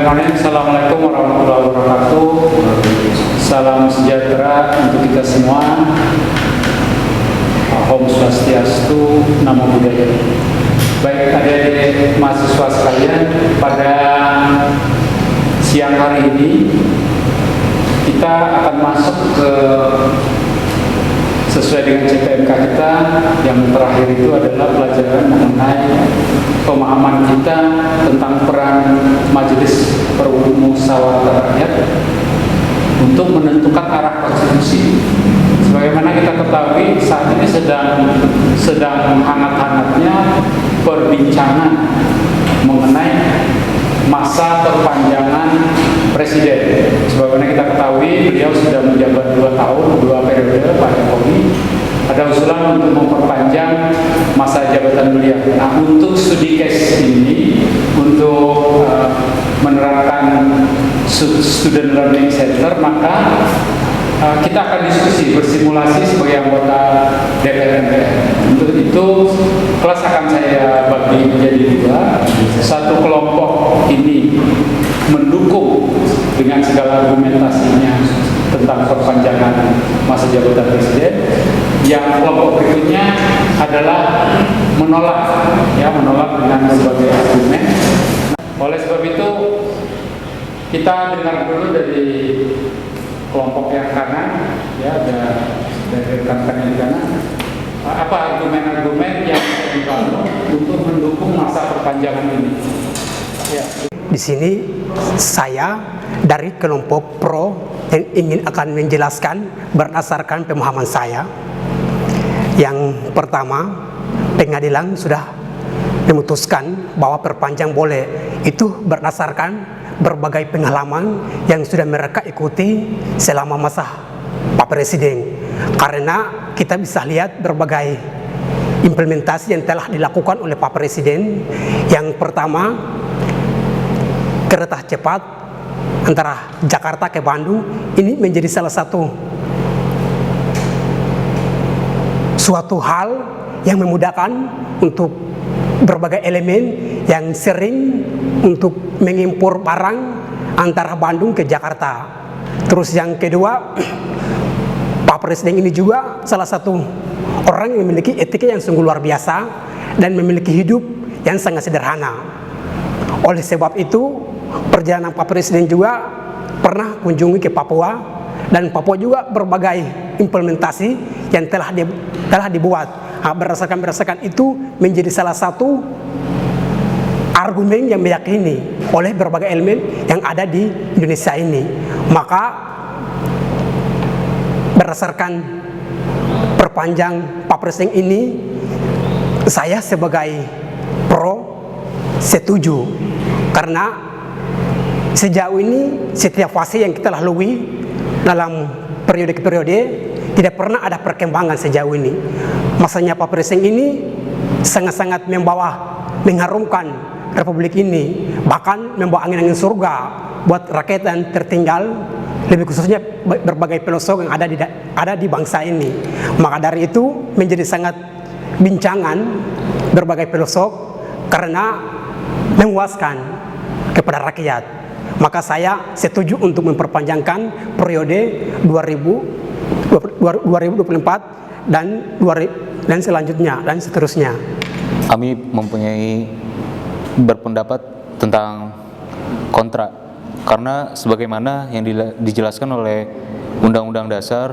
Bismillahirrahmanirrahim. Assalamualaikum warahmatullahi wabarakatuh. Salam sejahtera untuk kita semua. Om Swastiastu, Namo Buddhaya. Baik adik-adik mahasiswa sekalian, pada siang hari ini kita akan masuk ke sesuai dengan CPMK kita. Yang terakhir itu adalah pelajaran mengenai pemahaman kita tentang peran Majelis Permusyawaratan Rakyat untuk menentukan arah konstitusi. Sebagaimana kita ketahui, saat ini sedang hangat-hangatnya perbincangan mengenai masa perpanjangan presiden. Sebagaimana kita ketahui, beliau sudah menjabat 2 tahun, 2 periode, Pak Jokowi. Ada usulan untuk memperpanjang masa jabatan beliau. Nah, untuk studi case ini, untuk menerapkan student learning center, maka kita akan diskusi, bersimulasi sebagai anggota DPR MPR. Untuk itu, kelas akan saya bagi menjadi 2. Satu kelompok ini mendukung dengan segala argumentasinya tentang perpanjangan masa jabatan presiden. Yang kelompok berikutnya adalah menolak dengan berbagai argumen. Oleh sebab itu, kita dengar dulu dari kelompok yang kanan, dari rekan-rekan yang kanan, apa argumen-argumen yang dibangun untuk mendukung masa perpanjangan ini. Ya. Di sini saya dari kelompok pro yang ingin akan menjelaskan berdasarkan pemahaman saya. Yang pertama, pengadilan sudah memutuskan bahwa perpanjang boleh. Itu berdasarkan berbagai pengalaman yang sudah mereka ikuti selama masa Pak Presiden. Karena kita bisa lihat berbagai implementasi yang telah dilakukan oleh Pak Presiden. Yang pertama, kereta cepat antara Jakarta ke Bandung ini menjadi salah suatu hal yang memudahkan untuk berbagai elemen yang sering untuk mengimpor barang antara Bandung ke Jakarta. Terus yang kedua, Pak Presiden ini juga salah satu orang yang memiliki etika yang sungguh luar biasa dan memiliki hidup yang sangat sederhana. Oleh sebab itu, perjalanan Pak Presiden juga pernah kunjungi ke Papua, dan Papua juga berbagai implementasi yang telah dibuat. Berdasarkan itu menjadi salah satu argumen yang meyakini oleh berbagai elemen yang ada di Indonesia ini. Maka berdasarkan perpanjang Pak Presiden ini, saya sebagai pro setuju. Karena sejauh ini setiap fase yang kita lalui dalam periode ke periode tidak pernah ada perkembangan sejauh ini. Masanya Pak Presiden ini sangat-sangat mengharumkan Republik ini, bahkan membawa angin-angin surga buat rakyat yang tertinggal, lebih khususnya berbagai pelosok yang ada di bangsa ini. Maka dari itu menjadi sangat bincangan berbagai pelosok karena memuaskan kepada rakyat. Maka saya setuju untuk memperpanjangkan periode 2024 dan selanjutnya dan seterusnya. Kami mempunyai berpendapat tentang kontra, karena sebagaimana yang dijelaskan oleh Undang-Undang Dasar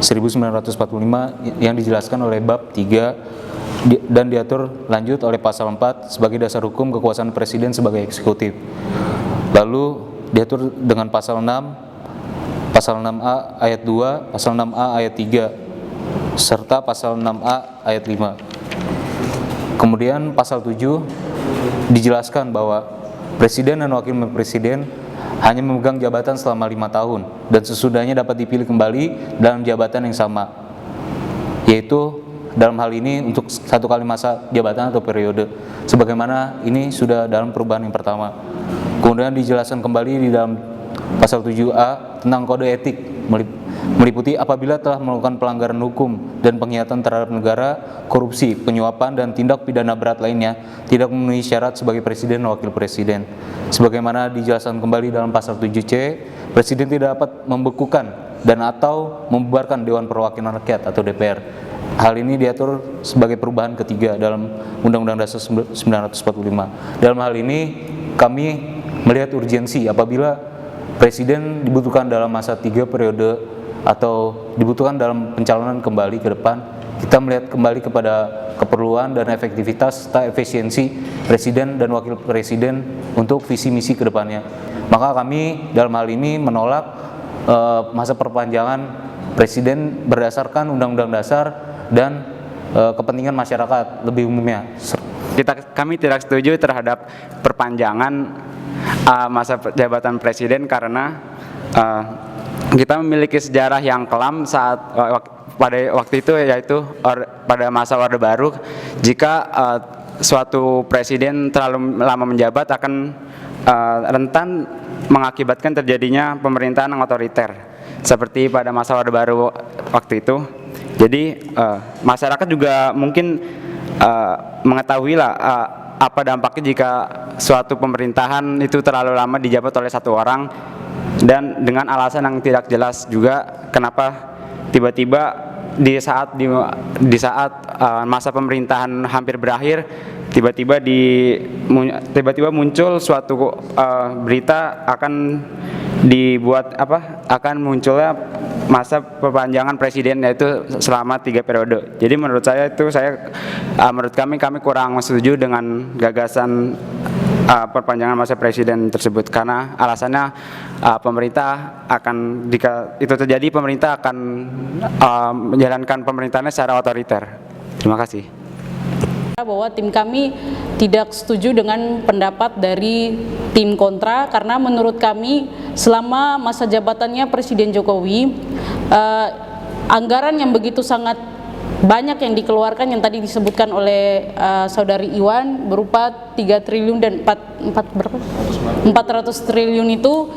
1945 yang dijelaskan oleh bab 3 dan diatur lanjut oleh pasal 4 sebagai dasar hukum kekuasaan presiden sebagai eksekutif. Lalu diatur dengan pasal 6, pasal 6A ayat 2, pasal 6A ayat 3, serta pasal 6A ayat 5. Kemudian pasal 7 dijelaskan bahwa presiden dan wakil presiden hanya memegang jabatan selama 5 tahun dan sesudahnya dapat dipilih kembali dalam jabatan yang sama, yaitu dalam hal ini untuk 1 kali masa jabatan atau periode, sebagaimana ini sudah dalam perubahan yang pertama. Kemudian dijelaskan kembali di dalam pasal 7A tentang kode etik meliputi apabila telah melakukan pelanggaran hukum dan pengkhianatan terhadap negara, korupsi, penyuapan, dan tindak pidana berat lainnya, tidak memenuhi syarat sebagai presiden dan wakil presiden. Sebagaimana dijelaskan kembali dalam pasal 7C, presiden tidak dapat membekukan dan atau membubarkan Dewan Perwakilan Rakyat atau DPR. Hal ini diatur sebagai perubahan ketiga dalam Undang-Undang Dasar 1945. Dalam hal ini kami melihat urgensi apabila presiden dibutuhkan dalam masa 3 periode atau dibutuhkan dalam pencalonan kembali ke depan, kita melihat kembali kepada keperluan dan efektivitas serta efisiensi presiden dan wakil presiden untuk visi misi ke depannya. Maka kami dalam hal ini menolak masa perpanjangan presiden berdasarkan Undang-Undang Dasar dan kepentingan masyarakat lebih umumnya. Kami tidak setuju terhadap perpanjangan masa jabatan presiden karena kita memiliki sejarah yang kelam saat pada waktu itu, yaitu pada masa Orde Baru, jika suatu presiden terlalu lama menjabat akan rentan mengakibatkan terjadinya pemerintahan yang otoriter seperti pada masa Orde Baru waktu itu. Jadi masyarakat juga mungkin mengetahuilah apa dampaknya jika suatu pemerintahan itu terlalu lama dijabat oleh satu orang, dan dengan alasan yang tidak jelas juga kenapa tiba-tiba di saat masa pemerintahan hampir berakhir tiba-tiba muncul suatu berita akan munculnya masa perpanjangan presiden, yaitu selama 3 periode. Jadi menurut kami kurang setuju dengan gagasan perpanjangan masa presiden tersebut, karena alasannya pemerintah akan, jika itu terjadi, pemerintah akan menjalankan pemerintahannya secara otoriter. Terima kasih. Bahwa tim kami tidak setuju dengan pendapat dari tim kontra, karena menurut kami selama masa jabatannya Presiden Jokowi, anggaran yang begitu sangat banyak yang dikeluarkan yang tadi disebutkan oleh Saudari Iwan berupa 3 triliun dan 400 triliun itu,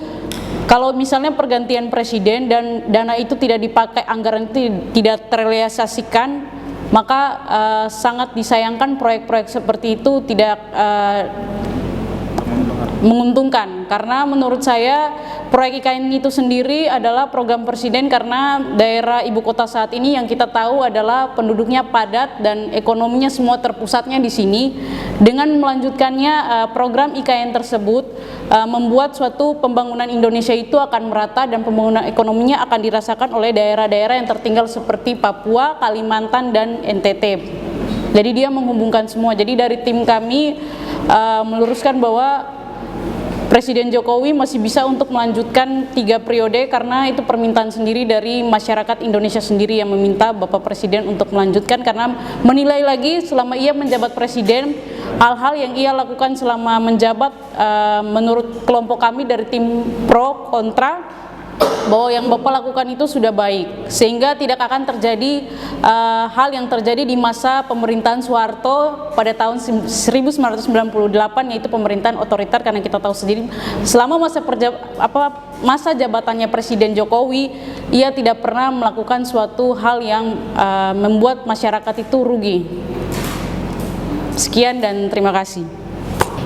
kalau misalnya pergantian presiden dan dana itu tidak dipakai, anggaran itu tidak terrealisasikan, maka sangat disayangkan proyek-proyek seperti itu tidak menguntungkan. Karena menurut saya proyek IKN itu sendiri adalah program presiden, karena daerah ibu kota saat ini yang kita tahu adalah penduduknya padat dan ekonominya semua terpusatnya di sini. Dengan melanjutkannya program IKN tersebut membuat suatu pembangunan Indonesia itu akan merata dan pembangunan ekonominya akan dirasakan oleh daerah-daerah yang tertinggal seperti Papua, Kalimantan, dan NTT. Jadi dia menghubungkan semua. Jadi dari tim kami meluruskan bahwa Presiden Jokowi masih bisa untuk melanjutkan 3 periode, karena itu permintaan sendiri dari masyarakat Indonesia sendiri yang meminta Bapak Presiden untuk melanjutkan, karena menilai lagi selama ia menjabat presiden, hal-hal yang ia lakukan selama menjabat menurut kelompok kami dari tim pro kontra, bahwa yang Bapak lakukan itu sudah baik, sehingga tidak akan terjadi hal yang terjadi di masa pemerintahan Soeharto pada tahun 1998, yaitu pemerintahan otoriter. Karena kita tahu sendiri selama masa jabatannya Presiden Jokowi, ia tidak pernah melakukan suatu hal yang membuat masyarakat itu rugi. Sekian dan terima kasih.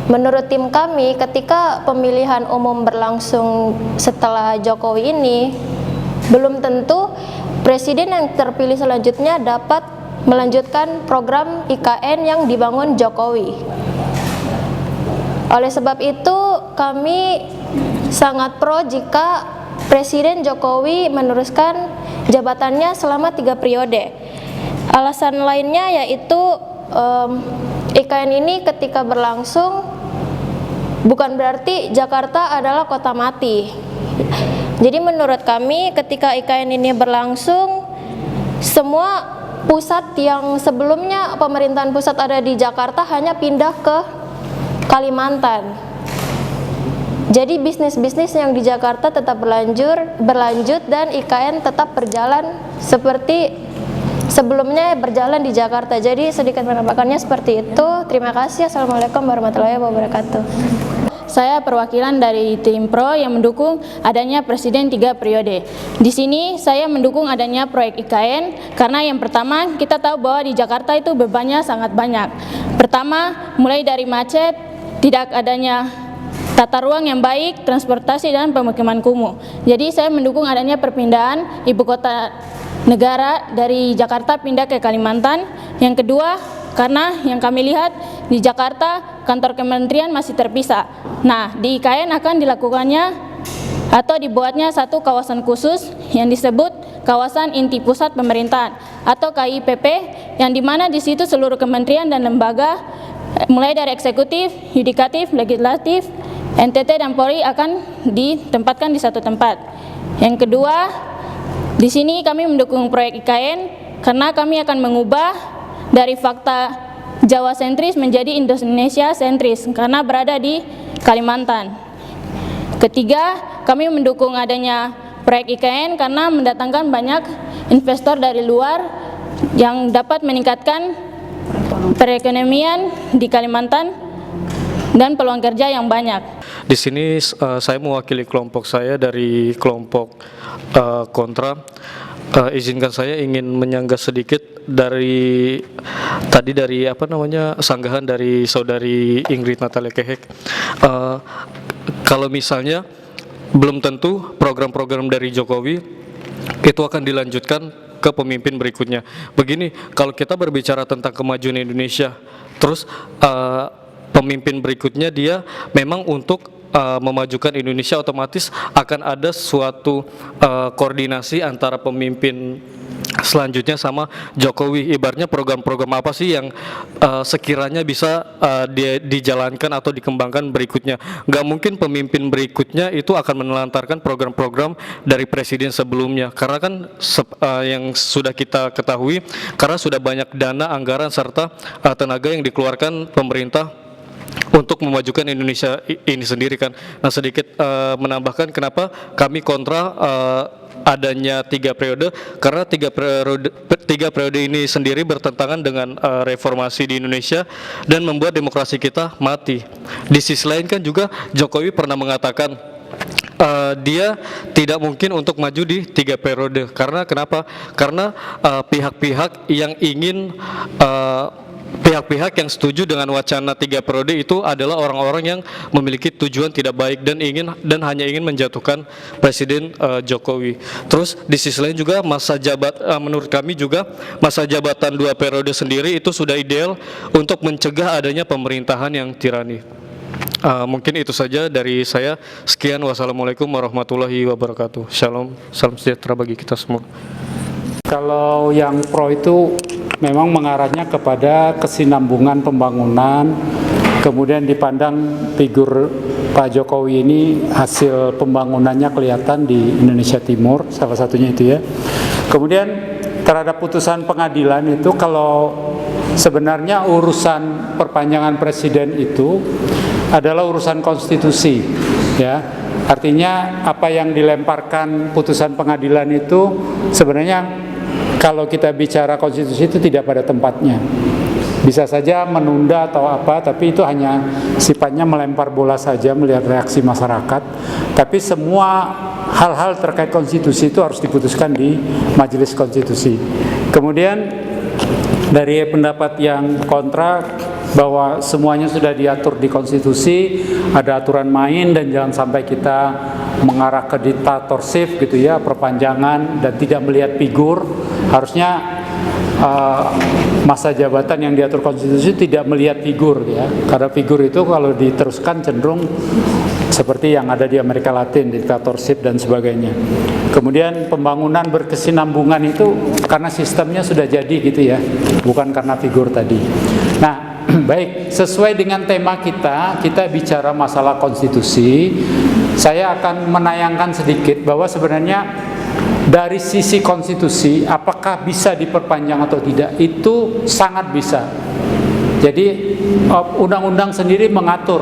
Menurut tim kami, ketika pemilihan umum berlangsung setelah Jokowi ini, belum tentu presiden yang terpilih selanjutnya dapat melanjutkan program IKN yang dibangun Jokowi. Oleh sebab itu, kami sangat pro jika Presiden Jokowi meneruskan jabatannya selama 3 periode. Alasan lainnya yaitu IKN ini ketika berlangsung bukan berarti Jakarta adalah kota mati. Jadi menurut kami ketika IKN ini berlangsung, semua pusat yang sebelumnya pemerintahan pusat ada di Jakarta hanya pindah ke Kalimantan. Jadi bisnis-bisnis yang di Jakarta tetap berlanjut dan IKN tetap berjalan seperti sebelumnya berjalan di Jakarta. Jadi sedikit menambahkannya seperti itu. Terima kasih. Assalamualaikum warahmatullahi wabarakatuh. saya perwakilan dari tim Pro yang mendukung adanya Presiden 3 periode. Di sini saya mendukung adanya proyek IKN karena yang pertama kita tahu bahwa di Jakarta itu bebannya sangat banyak. Pertama, mulai dari macet, tidak adanya tata ruang yang baik, transportasi dan pemukiman kumuh. Jadi saya mendukung adanya perpindahan ibu kota negara dari Jakarta pindah ke Kalimantan. Yang kedua, karena yang kami lihat di Jakarta kantor kementerian masih terpisah. Nah, di IKN akan dilakukannya atau dibuatnya satu kawasan khusus yang disebut kawasan inti pusat pemerintahan atau KIPP, yang dimana di situ seluruh kementerian dan lembaga mulai dari eksekutif, yudikatif, legislatif, NTT dan Polri akan ditempatkan di satu tempat. Yang kedua, di sini kami mendukung proyek IKN karena kami akan mengubah dari fakta Jawa sentris menjadi Indonesia sentris karena berada di Kalimantan. Ketiga, kami mendukung adanya proyek IKN karena mendatangkan banyak investor dari luar yang dapat meningkatkan perekonomian di Kalimantan dan peluang kerja yang banyak. Di sini saya mewakili kelompok saya dari kelompok kontra. Izinkan saya ingin menyanggah sedikit dari sanggahan dari saudari Ingrid Natalia Kehek. Kalau misalnya belum tentu program-program dari Jokowi itu akan dilanjutkan ke pemimpin berikutnya. Begini, kalau kita berbicara tentang kemajuan Indonesia, terus pemimpin berikutnya dia memang untuk memajukan Indonesia, otomatis akan ada suatu koordinasi antara pemimpin selanjutnya sama Jokowi. Ibaratnya program-program apa sih yang sekiranya bisa dijalankan atau dikembangkan berikutnya. Nggak mungkin pemimpin berikutnya itu akan menelantarkan program-program dari presiden sebelumnya, karena kan yang sudah kita ketahui, karena sudah banyak dana, anggaran, serta tenaga yang dikeluarkan pemerintah untuk memajukan Indonesia ini sendiri kan. Nah, sedikit menambahkan kenapa kami kontra adanya 3 periode, karena 3 periode ini sendiri bertentangan dengan reformasi di Indonesia dan membuat demokrasi kita mati. Di sisi lain kan juga Jokowi pernah mengatakan dia tidak mungkin untuk maju di 3 periode. Karena kenapa? Karena pihak-pihak yang ingin pihak-pihak yang setuju dengan wacana 3 periode itu adalah orang-orang yang memiliki tujuan tidak baik dan hanya ingin menjatuhkan Presiden Jokowi. Terus di sisi lain juga menurut kami juga masa jabatan 2 periode sendiri itu sudah ideal untuk mencegah adanya pemerintahan yang tirani. Mungkin itu saja dari saya. Sekian, wassalamualaikum warahmatullahi wabarakatuh. Shalom, salam sejahtera bagi kita semua. Kalau yang pro itu memang mengarahnya kepada kesinambungan pembangunan, kemudian dipandang figur Pak Jokowi ini hasil pembangunannya kelihatan di Indonesia Timur, salah satunya itu ya. Kemudian terhadap putusan pengadilan itu, kalau sebenarnya urusan perpanjangan presiden itu adalah urusan konstitusi, ya. Artinya apa yang dilemparkan putusan pengadilan itu sebenarnya kalau kita bicara konstitusi itu tidak pada tempatnya. Bisa saja menunda atau apa, tapi itu hanya sifatnya melempar bola saja, melihat reaksi masyarakat. Tapi semua hal-hal terkait konstitusi itu harus diputuskan di Majelis Konstitusi. Kemudian dari pendapat yang kontra bahwa semuanya sudah diatur di konstitusi, ada aturan main dan jangan sampai kita mengarah ke diktatorship gitu ya, perpanjangan dan tidak melihat figur. Harusnya masa jabatan yang diatur konstitusi tidak melihat figur ya, karena figur itu kalau diteruskan cenderung seperti yang ada di Amerika Latin, diktatorship dan sebagainya. Kemudian pembangunan berkesinambungan itu karena sistemnya sudah jadi gitu ya, bukan karena figur tadi. Nah, baik, sesuai dengan tema kita bicara masalah konstitusi. Saya akan menayangkan sedikit bahwa sebenarnya dari sisi konstitusi, apakah bisa diperpanjang atau tidak, itu sangat bisa. Jadi undang-undang sendiri mengatur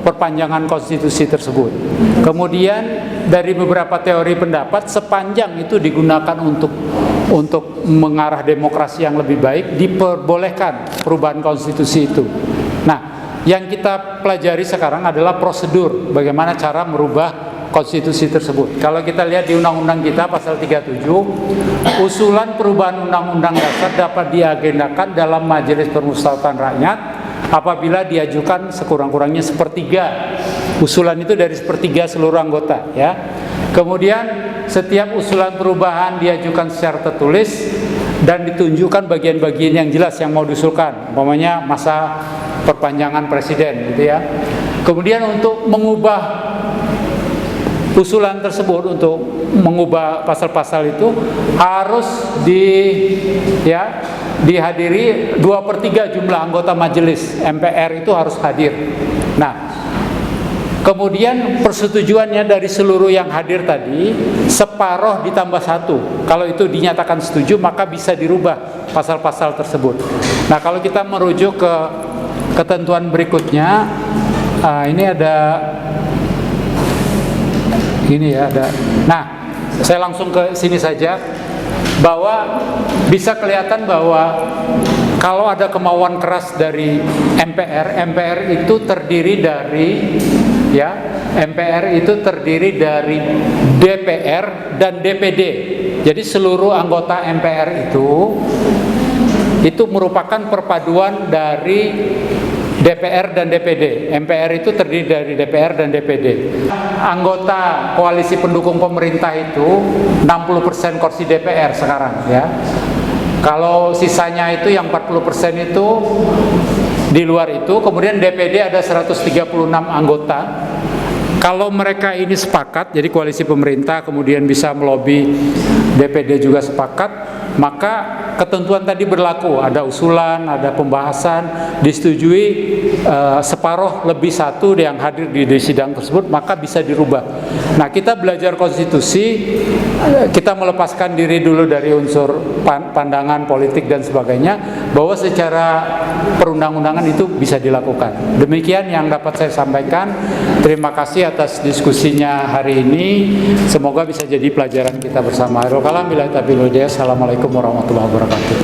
perpanjangan konstitusi tersebut. Kemudian dari beberapa teori pendapat, sepanjang itu digunakan untuk mengarah demokrasi yang lebih baik, diperbolehkan perubahan konstitusi itu. Nah, yang kita pelajari sekarang adalah prosedur bagaimana cara merubah konstitusi tersebut. Kalau kita lihat di undang-undang kita pasal 37, usulan perubahan undang-undang dasar dapat diagendakan dalam Majelis Permusyawaratan Rakyat apabila diajukan sekurang-kurangnya sepertiga. Usulan itu dari sepertiga seluruh anggota, ya. Kemudian setiap usulan perubahan diajukan secara tertulis dan ditunjukkan bagian-bagian yang jelas yang mau diusulkan, umpamanya masa perpanjangan presiden, gitu ya. Kemudian untuk mengubah usulan tersebut, untuk mengubah pasal-pasal itu harus dihadiri 2/3 jumlah anggota majelis MPR itu harus hadir. Nah, kemudian persetujuannya dari seluruh yang hadir tadi separoh ditambah 1. Kalau itu dinyatakan setuju, maka bisa dirubah pasal-pasal tersebut. Nah, kalau kita merujuk ke ketentuan berikutnya, ini ada. Nah, saya langsung ke sini saja, bahwa bisa kelihatan bahwa kalau ada kemauan keras dari MPR itu terdiri dari DPR dan DPD. Jadi seluruh anggota MPR itu merupakan perpaduan dari DPR dan DPD. MPR itu terdiri dari DPR dan DPD. Anggota koalisi pendukung pemerintah itu 60% kursi DPR sekarang, ya. Kalau sisanya itu yang 40% itu di luar itu, kemudian DPD ada 136 anggota. Kalau mereka ini sepakat, jadi koalisi pemerintah kemudian bisa melobi DPD juga sepakat, maka ketentuan tadi berlaku. Ada usulan, ada pembahasan, disetujui separoh lebih 1 yang hadir di sidang tersebut, maka bisa dirubah. Nah, kita belajar konstitusi, kita melepaskan diri dulu dari unsur pandangan politik dan sebagainya, bahwa secara perundang-undangan itu bisa dilakukan. Demikian yang dapat saya sampaikan. Terima kasih atas diskusinya hari ini. Semoga bisa jadi pelajaran kita bersama. Assalamualaikum warahmatullahi wabarakatuh.